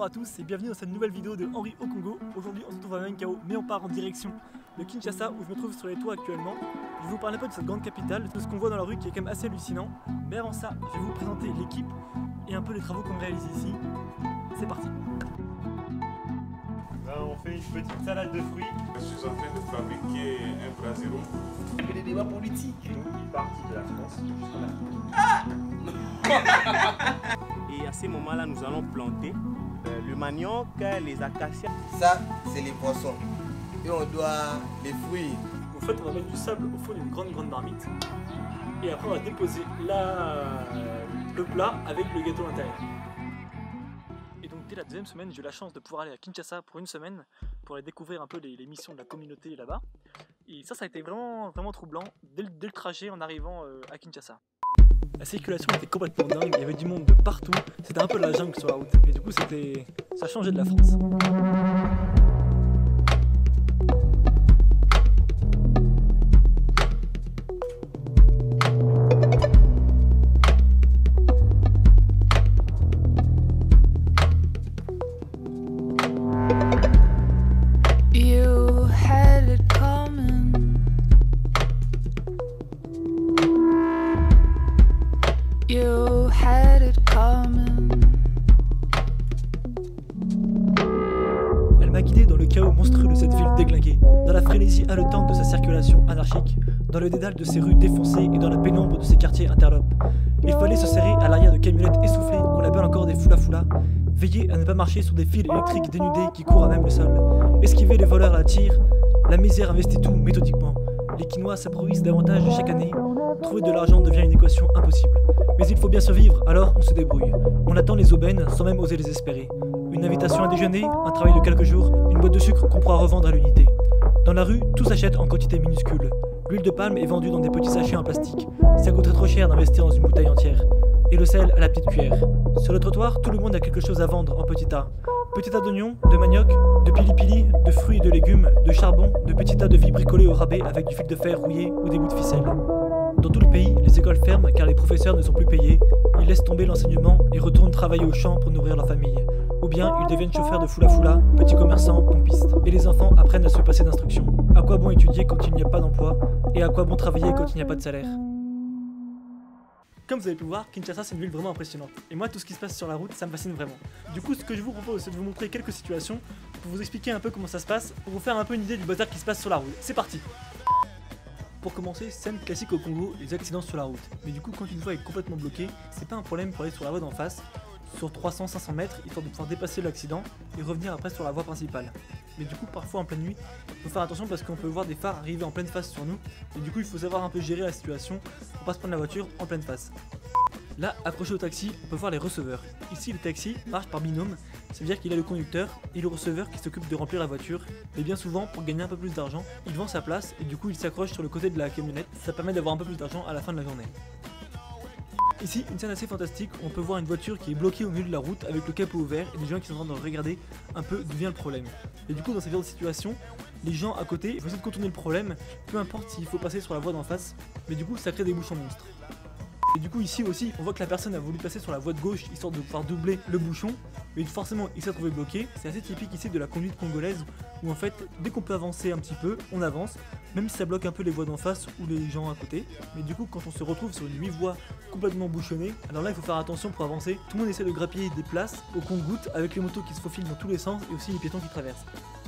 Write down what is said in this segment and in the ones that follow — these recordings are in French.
à tous et bienvenue dans cette nouvelle vidéo de Henri au Congo. Aujourd'hui on se retrouve à Menenkhao mais on part en direction de Kinshasa où je me trouve sur les toits actuellement. Je vais vous parler un peu de cette grande capitale, de ce qu'on voit dans la rue qui est quand même assez hallucinant. Mais avant ça, je vais vous présenter l'équipe et un peu les travaux qu'on réalise ici. C'est parti. Là, on fait une petite salade de fruits. Je suis en train de fabriquer un brasero. Des débats politiques. Une partie de la France. Et à ces moments-là, nous allons planter le manioc, les acacias. Ça, c'est les poissons. Et on doit les fruits. En fait, on va mettre du sable au fond d'une grande marmite. Et après, on va déposer le plat avec le gâteau à l'intérieur. Et donc, dès la deuxième semaine, j'ai eu la chance de pouvoir aller à Kinshasa pour une semaine pour aller découvrir un peu les missions de la communauté là-bas. Et ça a été vraiment troublant dès le trajet en arrivant à Kinshasa. La circulation était complètement dingue, il y avait du monde de partout, c'était un peu la jungle sur la route. Et du coup, ça changeait de la France. You had it coming. Elle m'a guidé dans le chaos monstrueux de cette ville déglinguée, dans la frénésie haletante de sa circulation anarchique, dans le dédale de ses rues défoncées et dans la pénombre de ses quartiers interlopes. Il fallait se serrer à l'arrière de camionnettes essoufflées qu'on appelle encore des foula-foula, veiller à ne pas marcher sur des fils électriques dénudés qui courent à même le sol, esquiver les voleurs à la tire. La misère investit tout méthodiquement. Les Quinois s'appauvrissent davantage chaque année. Trouver de l'argent devient une équation impossible. Mais il faut bien survivre, alors on se débrouille. On attend les aubaines sans même oser les espérer. Une invitation à déjeuner, un travail de quelques jours, une boîte de sucre qu'on pourra revendre à l'unité. Dans la rue, tout s'achète en quantité minuscule. L'huile de palme est vendue dans des petits sachets en plastique. Ça coûterait trop cher d'investir dans une bouteille entière. Et le sel à la petite cuillère. Sur le trottoir, tout le monde a quelque chose à vendre en petits tas. Petits tas d'oignons, de manioc, de pili-pili, de fruits et de légumes, de charbon, de petits tas de vie bricolés au rabais avec du fil de fer rouillé ou des bouts de ficelle. Dans tout le pays, les écoles ferment car les professeurs ne sont plus payés, ils laissent tomber l'enseignement et retournent travailler au champ pour nourrir leur famille. Ou bien ils deviennent chauffeurs de foula-foula, petits commerçants, pompistes. Et les enfants apprennent à se passer d'instruction. À quoi bon étudier quand il n'y a pas d'emploi, et à quoi bon travailler quand il n'y a pas de salaire? Comme vous avez pu voir, Kinshasa c'est une ville vraiment impressionnante. Et moi tout ce qui se passe sur la route, ça me fascine vraiment. Du coup ce que je vous propose c'est de vous montrer quelques situations pour vous expliquer un peu comment ça se passe, pour vous faire un peu une idée du bazar qui se passe sur la route. C'est parti! Pour commencer, scène classique au Congo, les accidents sur la route. Mais du coup quand une voie est complètement bloquée, c'est pas un problème pour aller sur la voie d'en face, sur 300-500 mètres, histoire de pouvoir dépasser l'accident et revenir après sur la voie principale. Mais du coup parfois en pleine nuit, il faut faire attention parce qu'on peut voir des phares arriver en pleine face sur nous, et du coup il faut savoir un peu gérer la situation pour pas se prendre la voiture en pleine face. Là, accroché au taxi, on peut voir les receveurs. Ici, le taxi marche par binôme, ça veut dire qu'il a le conducteur et le receveur qui s'occupe de remplir la voiture. Mais bien souvent, pour gagner un peu plus d'argent, il vend sa place et du coup il s'accroche sur le côté de la camionnette. Ça permet d'avoir un peu plus d'argent à la fin de la journée. Ici, une scène assez fantastique, on peut voir une voiture qui est bloquée au milieu de la route avec le capot ouvert et des gens qui sont en train de regarder un peu d'où vient le problème. Et du coup, dans ce genre de situation, les gens à côté vont essayer de contourner le problème, peu importe s'il faut passer sur la voie d'en face, mais du coup ça crée des bouchons monstres. Et du coup ici aussi, on voit que la personne a voulu passer sur la voie de gauche histoire de pouvoir doubler le bouchon, mais forcément il s'est trouvé bloqué. C'est assez typique ici de la conduite congolaise où en fait dès qu'on peut avancer un petit peu, on avance, même si ça bloque un peu les voies d'en face ou les gens à côté. Mais du coup quand on se retrouve sur une 8 voies complètement bouchonnées, alors là il faut faire attention pour avancer. Tout le monde essaie de grappiller des places au compte-gouttes avec les motos qui se faufilent dans tous les sens et aussi les piétons qui traversent.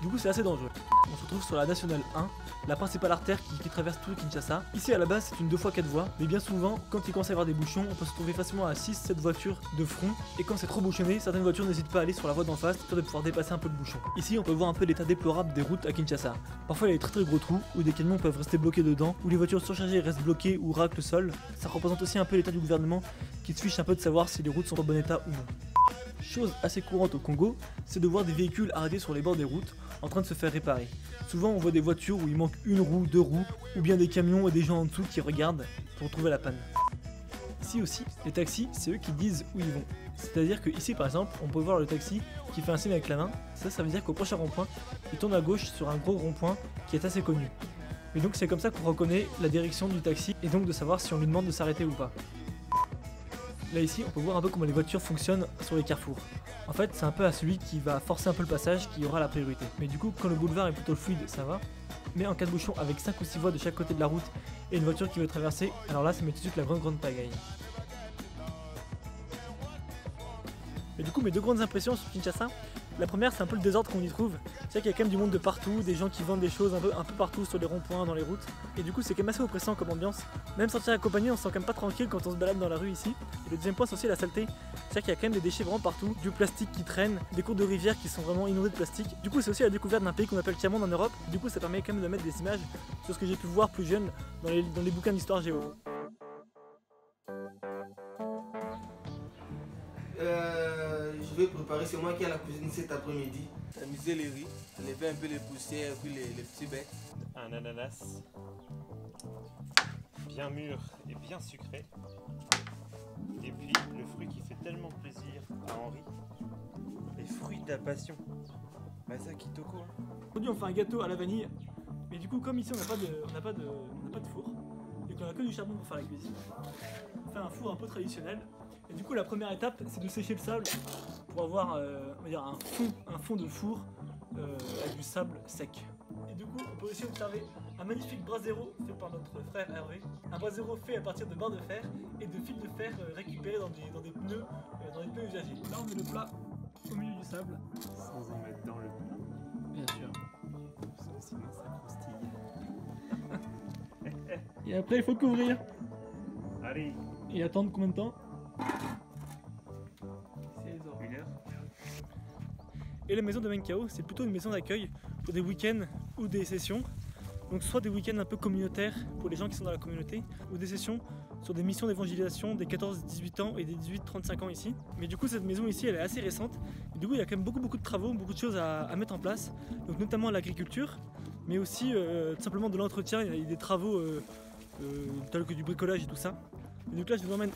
Du coup c'est assez dangereux. On se retrouve sur la nationale 1, la principale artère qui traverse tout le Kinshasa. Ici à la base c'est une 2x4 voies, mais bien souvent quand il commence à y avoir des bouchons, on peut se trouver facilement à 6-7 voitures de front. Et quand c'est trop bouchonné, certaines voitures n'hésitent pas à aller sur la voie d'en face, histoire de pouvoir dépasser un peu le bouchon. Ici on peut voir un peu l'état déplorable des routes à Kinshasa. Parfois il y a des très gros trous, où des camions peuvent rester bloqués dedans, où les voitures surchargées restent bloquées ou raclent le sol. Ça représente aussi un peu l'état du gouvernement qui se fiche un peu de savoir si les routes sont en bon état ou non. Chose assez courante au Congo, c'est de voir des véhicules arrêtés sur les bords des routes en train de se faire réparer. Souvent on voit des voitures où il manque une roue, deux roues, ou bien des camions et des gens en dessous qui regardent pour trouver la panne. Ici aussi, les taxis, c'est eux qui disent où ils vont. C'est-à-dire que ici par exemple, on peut voir le taxi qui fait un signe avec la main. Ça veut dire qu'au prochain rond-point, il tourne à gauche sur un gros rond-point qui est assez connu. Et donc c'est comme ça qu'on reconnaît la direction du taxi et donc de savoir si on lui demande de s'arrêter ou pas. Là ici, on peut voir un peu comment les voitures fonctionnent sur les carrefours. En fait, c'est un peu à celui qui va forcer un peu le passage qui aura la priorité. Mais du coup, quand le boulevard est plutôt fluide, ça va. Mais en cas de bouchon avec 5 ou 6 voies de chaque côté de la route et une voiture qui veut traverser, alors là, ça met tout de suite la grande pagaille. Et du coup, mes deux grandes impressions sur Kinshasa, la première, c'est un peu le désordre qu'on y trouve. C'est vrai qu'il y a quand même du monde de partout, des gens qui vendent des choses un peu partout sur les ronds-points, dans les routes. Et du coup, c'est quand même assez oppressant comme ambiance. Même sortir accompagné, on se sent quand même pas tranquille quand on se balade dans la rue ici. Et le deuxième point, c'est aussi la saleté. C'est-à-dire qu'il y a quand même des déchets vraiment partout, du plastique qui traîne, des cours de rivière qui sont vraiment inondés de plastique. Du coup, c'est aussi la découverte d'un pays qu'on appelle Tiers-Monde en Europe. Du coup, ça permet quand même de mettre des images sur ce que j'ai pu voir plus jeune dans les bouquins d'histoire géo. Je vais préparer, c'est moi qui ai la cuisine cet après-midi. Tamiser les riz, enlever un peu les poussières et puis les petits bêtes. Un ananas bien mûr et bien sucré. Et puis le fruit qui fait tellement plaisir à Henri, les fruits de la passion. Masa Kitoko. Aujourd'hui, on fait un gâteau à la vanille. Mais du coup, comme ici, on n'a pas de four et qu'on a que du charbon pour faire la cuisine, on fait un four un peu traditionnel. Et du coup, la première étape, c'est de sécher le sable pour avoir on va dire un fond de four avec du sable sec. Et du coup, on peut aussi observer un magnifique brasero fait par notre frère Hervé. Un brasero fait à partir de barres de fer et de fils de fer récupérés dans des pneus usagés. Là, on met le plat au milieu du sable. Sans en mettre dans le plat. Bien sûr. Sinon ça croustille. Et après, il faut couvrir. Allez, Et attendre combien de temps? une heure. Et la maison de Menkao, c'est plutôt une maison d'accueil pour des week-ends ou des sessions. Donc soit des week-ends un peu communautaires pour les gens qui sont dans la communauté, ou des sessions sur des missions d'évangélisation des 14-18 ans et des 18-35 ans ici. Mais du coup, cette maison ici, elle est assez récente. Et du coup, il y a quand même beaucoup de travaux, beaucoup de choses à mettre en place. Donc notamment l'agriculture, mais aussi tout simplement de l'entretien. Il y a des travaux tels que du bricolage et tout ça. Et donc là, je vous emmène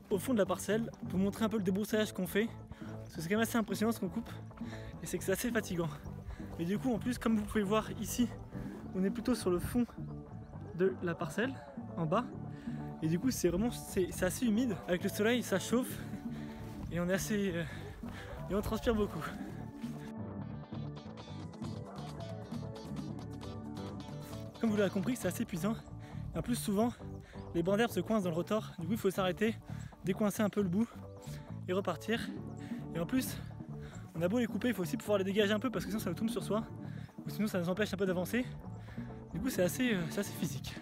au fond de la parcelle pour vous montrer un peu le débroussaillage qu'on fait. Parce que c'est quand même assez impressionnant ce qu'on coupe. Et c'est que c'est assez fatigant. Mais du coup, en plus, comme vous pouvez voir ici, on est plutôt sur le fond de la parcelle, en bas. Et du coup, c'est assez humide. Avec le soleil, ça chauffe. Et on est assez... et on transpire beaucoup. Comme vous l'avez compris, c'est assez épuisant. Et en plus, souvent, les brins d'herbe se coincent dans le rotor. Du coup, il faut s'arrêter, décoincer un peu le bout et repartir. Et en plus, on a beau les couper, il faut aussi pouvoir les dégager un peu parce que sinon ça nous tombe sur soi. Ou sinon ça nous empêche un peu d'avancer. Du coup, c'est assez physique.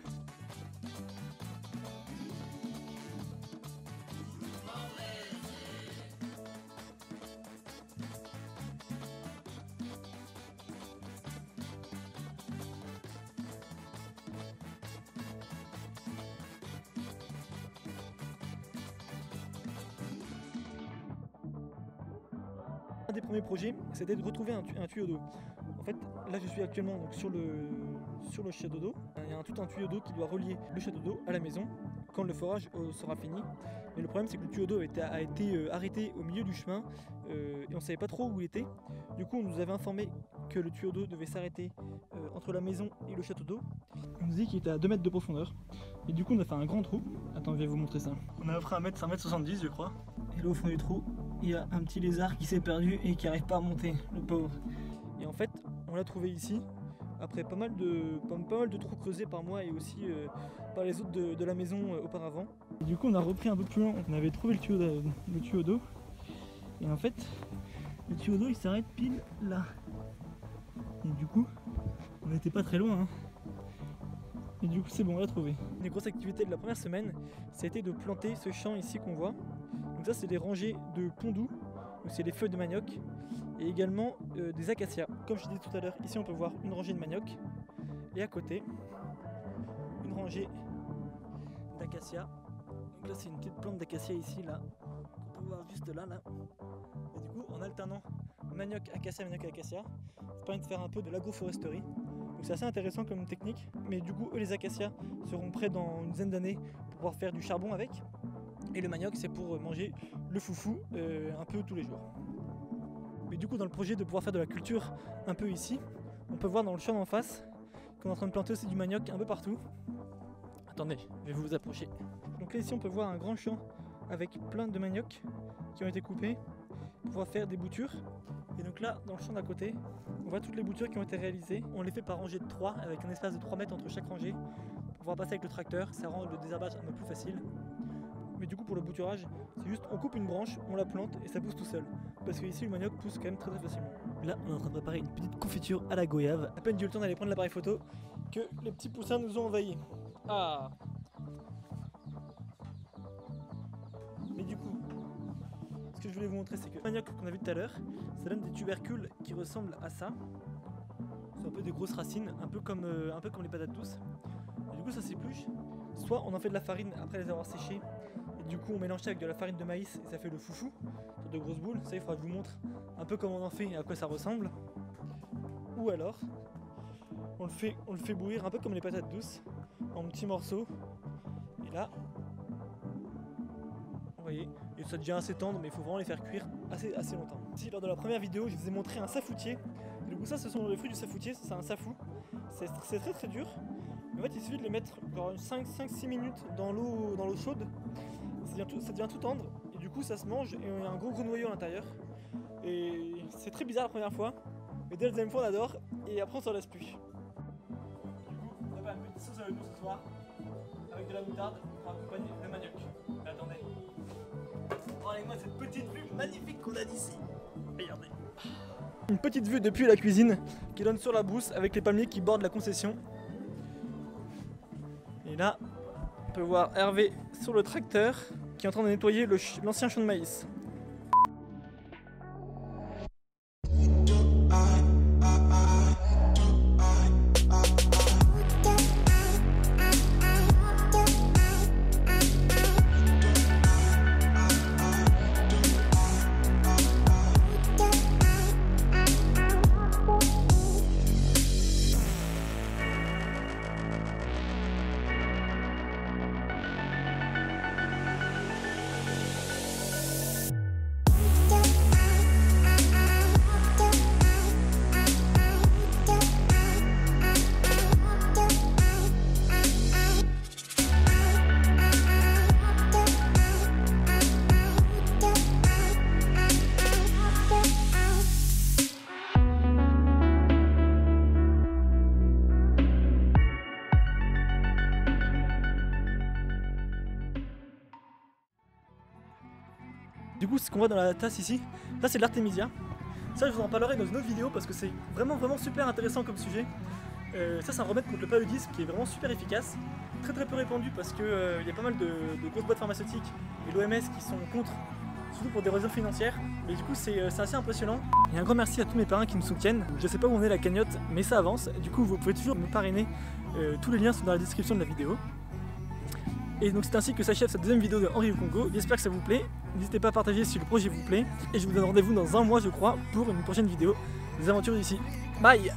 Un des premiers projets, c'était de retrouver un tuyau d'eau. En fait, là je suis actuellement donc, sur le château d'eau. Il y a tout un tuyau d'eau qui doit relier le château d'eau à la maison quand le forage sera fini. Mais le problème c'est que le tuyau d'eau a été arrêté au milieu du chemin et on ne savait pas trop où il était. Du coup on nous avait informé que le tuyau d'eau devait s'arrêter entre la maison et le château d'eau. On nous dit qu'il était à 2 mètres de profondeur. Et du coup on a fait un grand trou. Attends, je vais vous montrer ça. On a offert 1m70 je crois. Et là au fond du trou, il y a un petit lézard qui s'est perdu et qui n'arrive pas à monter, le pauvre. Et en fait, on l'a trouvé ici, après pas mal de trous creusés par moi et aussi par les autres de la maison auparavant. Et du coup, on a repris un peu plus loin, on avait trouvé le tuyau d'eau. Et en fait, le tuyau d'eau il s'arrête pile là. Et du coup, on n'était pas très loin. Hein. Et du coup, c'est bon, on l'a trouvé. Une grosse activité de la première semaine, ça a été de planter ce champ ici qu'on voit. Donc ça, c'est des rangées de pondous, donc c'est les feuilles de manioc, et également des acacias. Comme je disais tout à l'heure, ici on peut voir une rangée de manioc, et à côté, une rangée d'acacia. Donc là, c'est une petite plante d'acacia ici, là, qu'on peut voir juste là. Et du coup, en alternant manioc, acacia, ça permet de faire un peu de l'agroforesterie. Donc c'est assez intéressant comme technique, mais du coup, eux, les acacias seront prêts dans une dizaine d'années pour pouvoir faire du charbon avec. Et le manioc, c'est pour manger le foufou un peu tous les jours. Mais du coup, dans le projet de pouvoir faire de la culture un peu ici, on peut voir dans le champ d'en face qu'on est en train de planter aussi du manioc un peu partout. Attendez, je vais vous approcher. Donc là, ici, on peut voir un grand champ avec plein de manioc qui ont été coupés. pour pouvoir faire des boutures. Et donc là, dans le champ d'à côté, on voit toutes les boutures qui ont été réalisées. On les fait par rangée de 3 avec un espace de 3 mètres entre chaque rangée pour pouvoir passer avec le tracteur. Ça rend le désherbage un peu plus facile. Mais du coup, pour le bouturage, c'est juste on coupe une branche, on la plante et ça pousse tout seul. Parce que ici, le manioc pousse quand même très facilement. Là, on est en train de préparer une petite confiture à la goyave. À peine j'ai eu le temps d'aller prendre l'appareil photo que les petits poussins nous ont envahis. Ah! Mais du coup, ce que je voulais vous montrer, c'est que le manioc qu'on a vu tout à l'heure, ça donne des tubercules qui ressemblent à ça. C'est un peu des grosses racines, un peu comme les patates douces. Et du coup, ça s'épluche. Soit on en fait de la farine après les avoir séchées, et du coup on mélange ça avec de la farine de maïs et ça fait le foufou, sur de grosses boules. Ça, il faudra que je vous montre un peu comment on en fait et à quoi ça ressemble. Ou alors, on le fait bouillir un peu comme les patates douces, en petits morceaux. Et là, vous voyez, et ça devient assez tendre, mais il faut vraiment les faire cuire assez longtemps. Ici, lors de la première vidéo, je vous ai montré un safoutier. Et du coup, ça, ce sont les fruits du safoutier, c'est un safou. C'est très dur. En fait, il suffit de les mettre 5-6 minutes dans l'eau chaude. Ça devient tout tendre. Et du coup, ça se mange et il y a un gros noyau à l'intérieur. Et c'est très bizarre la première fois. Mais dès la deuxième fois, on adore. Et après, on s'en lasse plus. Du coup, on prépare une petite sauce à l'oignon ce soir. Avec de la moutarde pour accompagner le manioc. Mais attendez. Regardez-moi cette petite vue magnifique qu'on a d'ici. Regardez. Une petite vue depuis la cuisine qui donne sur la brousse avec les palmiers qui bordent la concession. Et là, on peut voir Hervé sur le tracteur qui est en train de nettoyer l'ancien champ de maïs. Du coup, ce qu'on voit dans la tasse ici, ça c'est de l'artémisia. Ça, je vous en parlerai dans une autre vidéo parce que c'est vraiment super intéressant comme sujet. Ça, c'est un remède contre le paludisme qui est vraiment super efficace, très peu répandu parce qu'il y a pas mal de grosses boîtes pharmaceutiques et l'OMS qui sont contre, surtout pour des raisons financières. Mais du coup, c'est assez impressionnant. Et un grand merci à tous mes parrains qui me soutiennent. Je sais pas où on est la cagnotte, mais ça avance. Du coup, vous pouvez toujours me parrainer. Tous les liens sont dans la description de la vidéo. Et donc c'est ainsi que s'achève cette deuxième vidéo de Henri au Congo. J'espère que ça vous plaît. N'hésitez pas à partager si le projet vous plaît. Et je vous donne rendez-vous dans un mois, je crois, pour une prochaine vidéo des aventures d'ici. Bye!